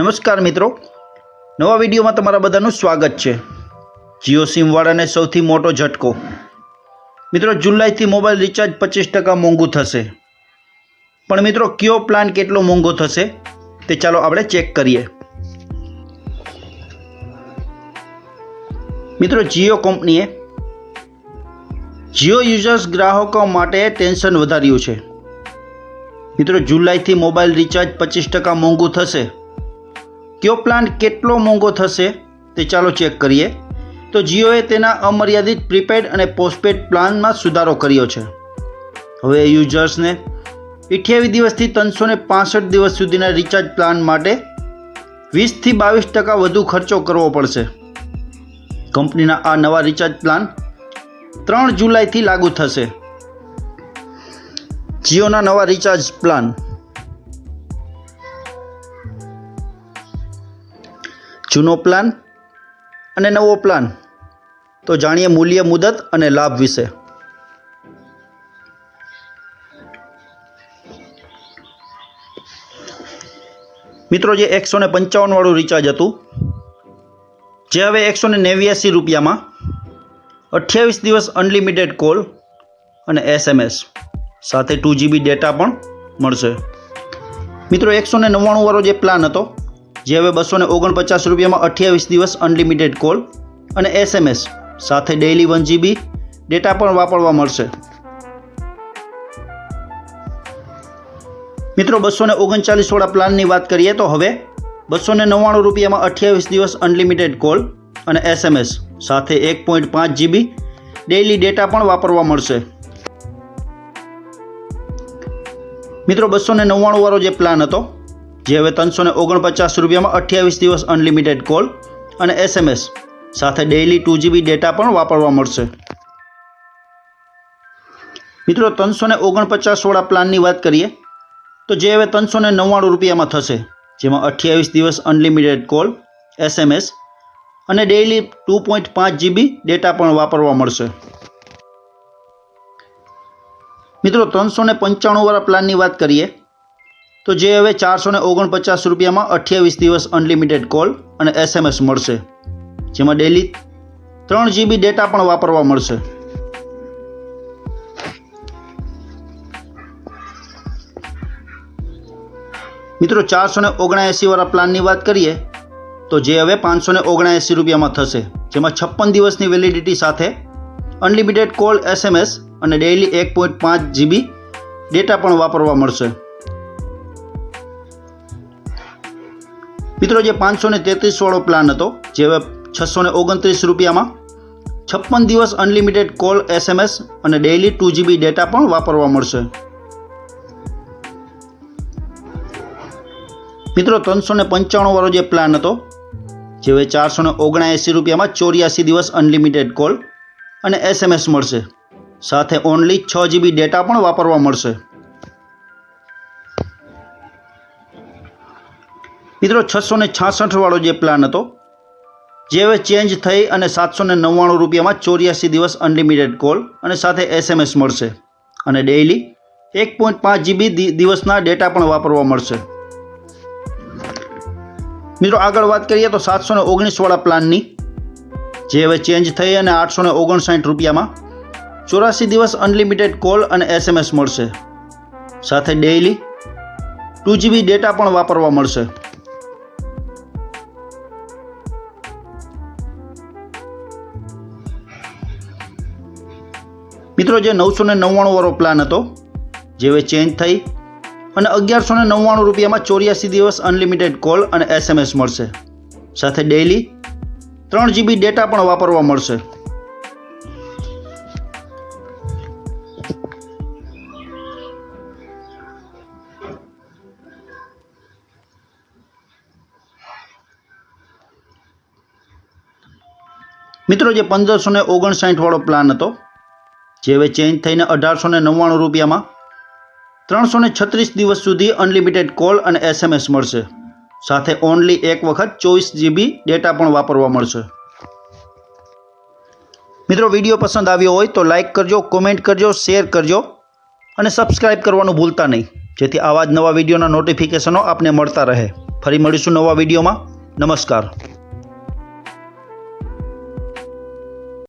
નમસ્કાર મિત્રો, નવા વિડીયોમાં તમારા બધાનું સ્વાગત છે। જીઓ સિમવાળાને સૌથી મોટો ઝટકો। મિત્રો, જુલાઈથી મોબાઈલ રિચાર્જ 25% મોંઘું થશે। પણ મિત્રો, કયો પ્લાન કેટલો મોંઘો થશે તે ચાલો આપણે ચેક કરીએ। મિત્રો, જીઓ કંપનીએ જીઓ યુઝર્સ ગ્રાહકો માટે ટેન્શન વધાર્યું છે। મિત્રો, જુલાઈથી મોબાઈલ રિચાર્જ 25% મોંઘું થશે। કયો પ્લાન કેટલો મોંઘો થશે તે ચાલો ચેક કરીએ। તો જીઓએ તેના અમર્યાદિત પ્રીપેડ અને પોસ્ટપેડ પ્લાનમાં સુધારો કર્યો છે। હવે યુઝર્સને 28 દિવસથી 365 દિવસ સુધીના રિચાર્જ પ્લાન માટે 20 થી 22% વધુ ખર્ચો કરવો પડશે। કંપનીના આ નવા રિચાર્જ પ્લાન 3 જુલાઈથી લાગુ થશે। જીઓના નવા રિચાર્જ પ્લાન। જૂનો પ્લાન અને નવો પ્લાન, તો જાણીએ મૂલ્ય, મુદત અને લાભ વિશે। મિત્રો, જે 155 વાળું રિચાર્જ હતું, જે હવે 189 રૂપિયામાં 28 દિવસ અનલિમિટેડ કોલ અને SMS સાથે 2 GB ડેટા પણ મળશે। મિત્રો, 199 વાળો જે પ્લાન હતો, જે હવે 249 રૂપિયામાં 28 દિવસ અનલિમિટેડ કોલ અને SMS સાથે ડેઇલી 1 GB ડેટા પણ વાપરવા મળશે। મિત્રો, 239 વાળા પ્લાનની વાત કરીએ તો હવે 299 રૂપિયામાં 28 દિવસ અનલિમિટેડ કોલ અને SMS સાથે 1.5 GB ડેઇલી ડેટા પણ વાપરવા મળશે। મિત્રો, 299 વાળો જે પ્લાન હતો, જે હવે 349 રૂપિયામાં 28 દિવસ અનલિમિટેડ કોલ અને SMS સાથે ડેઇલી 2 GB ડેટા પણ વાપરવા મળશે। મિત્રો, 349 વાળા પ્લાનની વાત કરીએ તો જે હવે 399 રૂપિયામાં થશે, જેમાં 28 દિવસ અનલિમિટેડ કોલ, SMS અને ડેઇલી 2.5 GB ડેટા પણ વાપરવા મળશે। મિત્રો, 395 વાળા પ્લાનની વાત કરીએ તો જે હવે 449 રૂપિયામાં 28 દિવસ અનલિમિટેડ કોલ અને SMS મળશે, જેમાં ડેઇલી 3 GB ડેટા પણ વાપરવા મળશે। મિત્રો, 479 વાળા પ્લાનની વાત કરીએ તો જે હવે 579 રૂપિયામાં થશે, જેમાં 56 દિવસની વેલિડિટી સાથે અનલિમિટેડ કોલ, SMS અને ડેઇલી 1.5 GB ડેટા પણ વાપરવા મળશે। મિત્રો, જે 533 વાળો પ્લાન હતો, જે હવે 629 રૂપિયામાં 56 દિવસ અનલિમિટેડ કોલ, SMS અને ડેઇલી 2 GB ડેટા પણ વાપરવા મળશે। મિત્રો, 395 વાળો જે પ્લાન હતો, જે હવે 479 રૂપિયામાં 84 દિવસ અનલિમિટેડ કોલ અને SMS મળશે, સાથે ઓનલી 6 GB ડેટા પણ વાપરવા મળશે। મિત્રો, 666 વાળો જે પ્લાન હતો, જે હવે ચેન્જ થઈ અને 799 રૂપિયામાં 84 દિવસ અનલિમિટેડ કોલ અને સાથે SMS મળશે અને ડેઇલી 1.5 GB દિવસના ડેટા પણ વાપરવા મળશે। મિત્રો, આગળ વાત કરીએ તો 719 વાળા પ્લાનની, જે હવે ચેન્જ થઈ અને 859 રૂપિયામાં 84 દિવસ અનલિમિટેડ કોલ અને SMS મળશે, સાથે ડેઇલી 2 GB ડેટા પણ વાપરવા મળશે। મિત્રો, જે 999 વાળો પ્લાન હતો, જે હવે ચેન્જ થઈ અને 1199 રૂપિયામાં 84 દિવસ અનલિમિટેડ કોલ અને SMS મળશે, સાથે ડેઇલી 3 GB ડેટા પણ વાપરવા મળશે। મિત્રો, જે 1559 વાળો પ્લાન હતો, જે હવે ચેન્જ થઈને 1899 રૂપિયામાં 336 દિવસ સુધી અનલિમિટેડ કોલ અને SMS મળશે, સાથે ઓનલી એક વખત 24 GB ડેટા પણ વાપરવા મળશે। મિત્રો, વિડીયો પસંદ આવ્યો હોય તો લાઇક કરજો, કોમેન્ટ કરજો, શેર કરજો અને સબસ્ક્રાઈબ કરવાનું ભૂલતા નહીં, જેથી આવા જ નવા વિડીયોના નોટિફિકેશનો આપને મળતા રહે। ફરી મળીશું નવા વિડીયોમાં. નમસ્કાર.